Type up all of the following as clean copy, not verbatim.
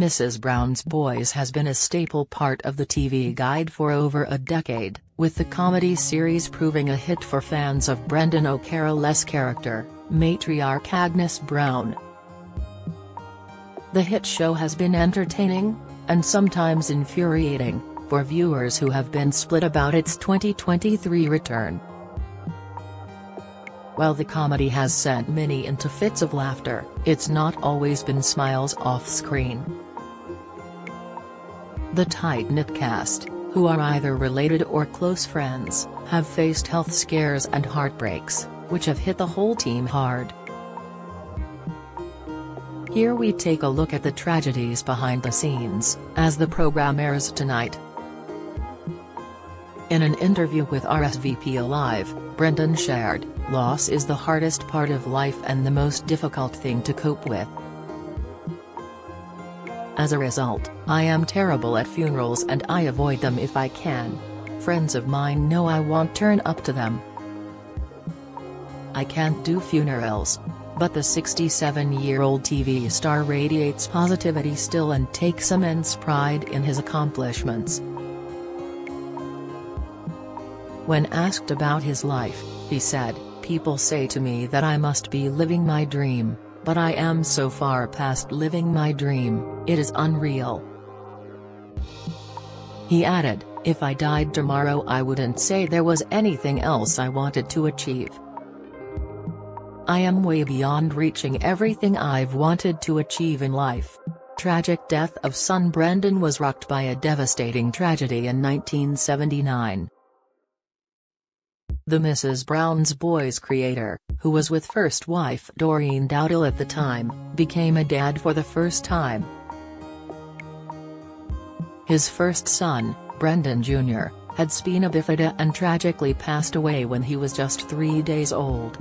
Mrs. Brown's Boys has been a staple part of the TV Guide for over a decade, with the comedy series proving a hit for fans of Brendan O'Carroll's character, matriarch Agnes Brown. The hit show has been entertaining, and sometimes infuriating, for viewers who have been split about its 2023 return. While the comedy has sent many into fits of laughter, it's not always been smiles off-screen. The tight-knit cast, who are either related or close friends, have faced health scares and heartbreaks, which have hit the whole team hard. Here we take a look at the tragedies behind the scenes, as the program airs tonight. In an interview with RSVP Alive, Brendan shared, "Loss is the hardest part of life and the most difficult thing to cope with. As a result, I am terrible at funerals and I avoid them if I can. Friends of mine know I won't turn up to them. I can't do funerals." But the 67-year-old TV star radiates positivity still and takes immense pride in his accomplishments. When asked about his life, he said, "People say to me that I must be living my dream, but I am so far past living my dream, it is unreal." He added, "If I died tomorrow I wouldn't say there was anything else I wanted to achieve. I am way beyond reaching everything I've wanted to achieve in life." Tragic death of son Brendan was rocked by a devastating tragedy in 1979. The Mrs. Brown's Boys creator, who was with first wife Doreen Dowdall at the time, became a dad for the first time. His first son, Brendan Jr., had spina bifida and tragically passed away when he was just 3 days old.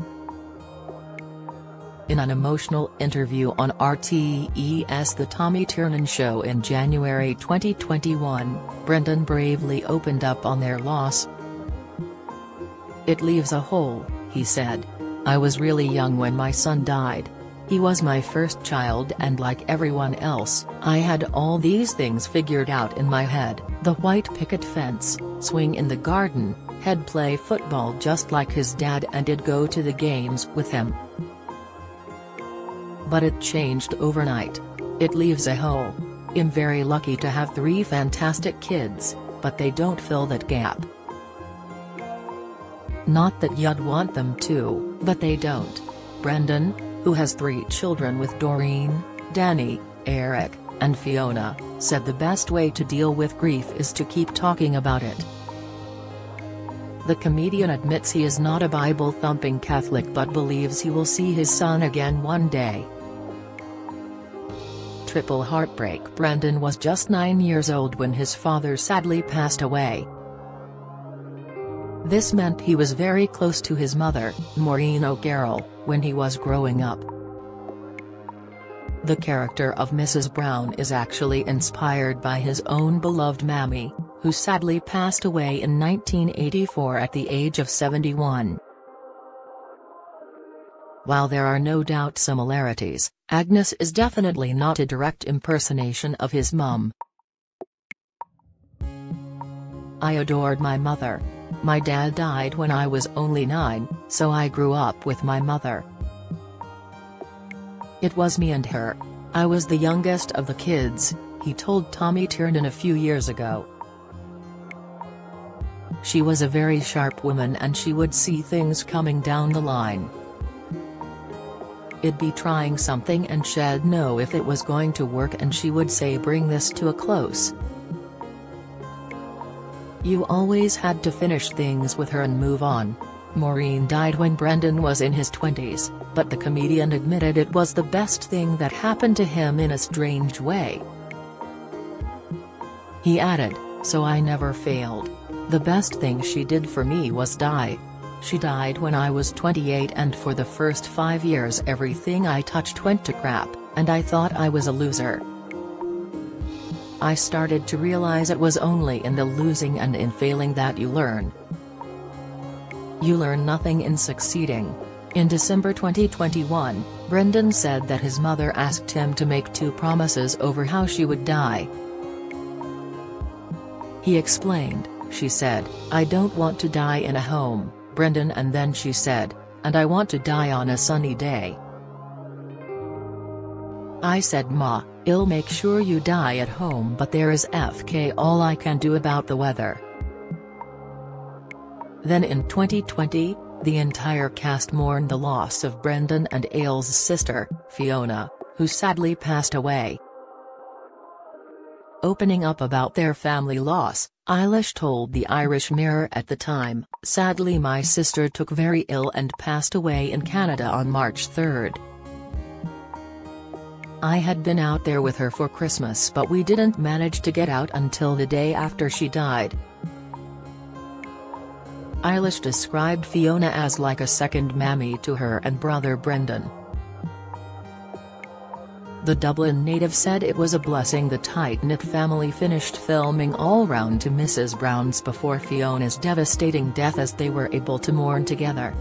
In an emotional interview on RTE's The Tommy Tiernan Show in January 2021, Brendan bravely opened up on their loss. "It leaves a hole," he said. "I was really young when my son died. He was my first child and like everyone else, I had all these things figured out in my head, the white picket fence, swing in the garden, he'd play football just like his dad and I'd go to the games with him. But it changed overnight. It leaves a hole. I'm very lucky to have 3 fantastic kids, but they don't fill that gap. Not that you'd want them to, but they don't." Brendan, who has 3 children with Doreen, Danny, Eric, and Fiona, said the best way to deal with grief is to keep talking about it. The comedian admits he is not a Bible-thumping Catholic but believes he will see his son again one day. Triple heartbreak. Brendan was just 9 years old when his father sadly passed away. This meant he was very close to his mother, Maureen O'Carroll, when he was growing up. The character of Mrs. Brown is actually inspired by his own beloved Mammy, who sadly passed away in 1984 at the age of 71. While there are no doubt similarities, Agnes is definitely not a direct impersonation of his mum. "I adored my mother. My dad died when I was only 9, so I grew up with my mother. It was me and her. I was the youngest of the kids," he told Tommy Tiernan a few years ago. "She was a very sharp woman and she would see things coming down the line. I'd be trying something and she'd know if it was going to work and she would say bring this to a close. You always had to finish things with her and move on." Maureen died when Brendan was in his 20s, but the comedian admitted it was the best thing that happened to him in a strange way. He added, "So I never failed. The best thing she did for me was die. She died when I was 28 and for the first 5 years everything I touched went to crap, and I thought I was a loser. I started to realize it was only in the losing and in failing that you learn. You learn nothing in succeeding. In December 2021, Brendan said that his mother asked him to make 2 promises over how she would die. He explained, "She said, I don't want to die in a home, Brendan, and then she said, and I want to die on a sunny day. I said, Ma, I'll make sure you die at home, but there is FK all I can do about the weather." Then in 2020, the entire cast mourned the loss of Brendan and Aile's sister, Fiona, who sadly passed away. Opening up about their family loss, Eilish told the Irish Mirror at the time, "Sadly, my sister took very ill and passed away in Canada on March 3rd. I had been out there with her for Christmas, but we didn't manage to get out until the day after she died." Eilish described Fiona as like a second mammy to her and brother Brendan. The Dublin native said it was a blessing the tight-knit family finished filming All Round to Mrs. Brown's before Fiona's devastating death, as they were able to mourn together.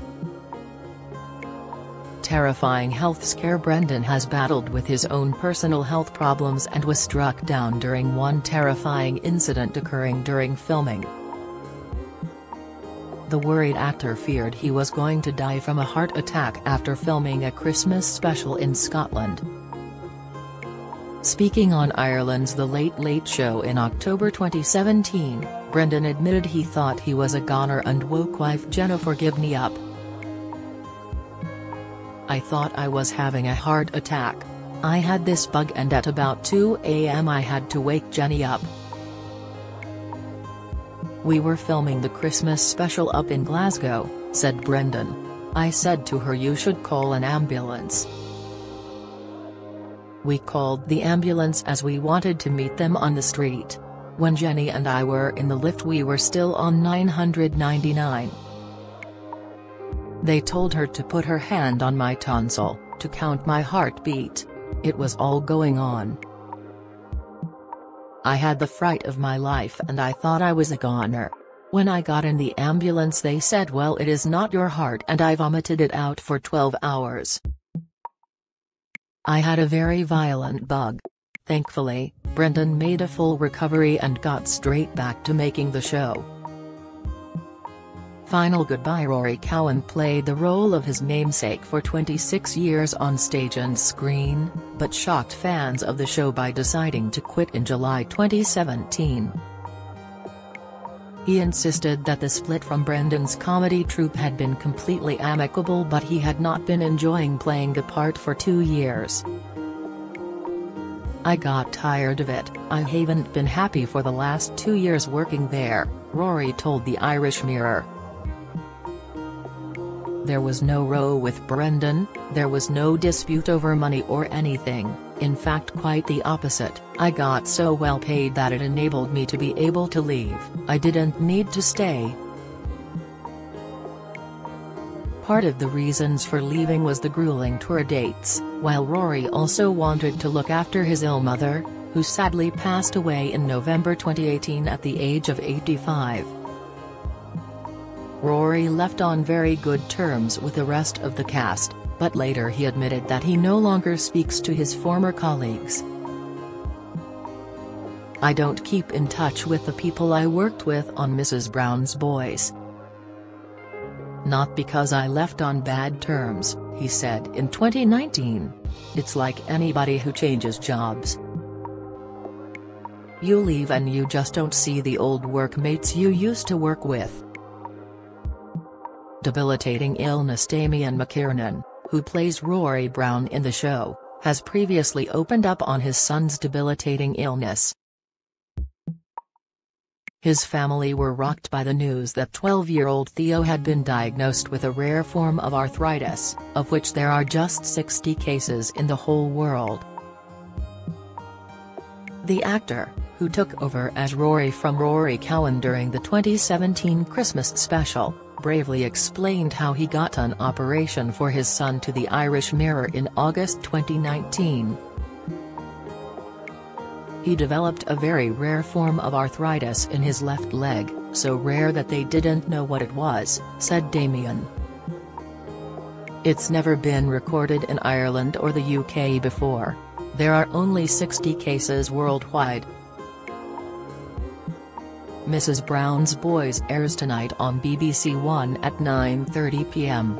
Terrifying health scare. Brendan has battled with his own personal health problems and was struck down during one terrifying incident occurring during filming. The worried actor feared he was going to die from a heart attack after filming a Christmas special in Scotland. Speaking on Ireland's The Late Late Show in October 2017, Brendan admitted he thought he was a goner and woke wife Jennifer Gibney up. "I thought I was having a heart attack. I had this bug, and at about 2 a.m. I had to wake Jenny up. We were filming the Christmas special up in Glasgow," said Brendan. "I said to her, you should call an ambulance. We called the ambulance as we wanted to meet them on the street. When Jenny and I were in the lift, we were still on 999. They told her to put her hand on my tonsil, to count my heartbeat. It was all going on. I had the fright of my life and I thought I was a goner. When I got in the ambulance they said, well, it is not your heart, and I vomited it out for 12 hours. I had a very violent bug. Thankfully, Brendan made a full recovery and got straight back to making the show." Final goodbye. Rory Cowan played the role of his namesake for 26 years on stage and screen, but shocked fans of the show by deciding to quit in July 2017. He insisted that the split from Brendan's comedy troupe had been completely amicable, but he had not been enjoying playing the part for 2 years. "I got tired of it. I haven't been happy for the last 2 years working there," Rory told the Irish Mirror. "There was no row with Brendan, there was no dispute over money or anything. In fact, quite the opposite. I got so well paid that it enabled me to be able to leave. I didn't need to stay." Part of the reasons for leaving was the grueling tour dates, while Rory also wanted to look after his ill mother, who sadly passed away in November 2018 at the age of 85. Rory left on very good terms with the rest of the cast, but later he admitted that he no longer speaks to his former colleagues. "I don't keep in touch with the people I worked with on Mrs. Brown's Boys. Not because I left on bad terms," he said in 2019. "It's like anybody who changes jobs. You leave and you just don't see the old workmates you used to work with." Debilitating illness. Damien McKiernan, who plays Rory Brown in the show, has previously opened up on his son's debilitating illness. His family were rocked by the news that 12-year-old Theo had been diagnosed with a rare form of arthritis, of which there are just 60 cases in the whole world. The actor, who took over as Rory from Rory Cowan during the 2017 Christmas special, bravely explained how he got an operation for his son to the Irish Mirror in August 2019. "He developed a very rare form of arthritis in his left leg, so rare that they didn't know what it was," said Damien. It's never been recorded in Ireland or the UK before. There are only 60 cases worldwide. Mrs. Brown's Boys airs tonight on BBC One at 9:30 p.m.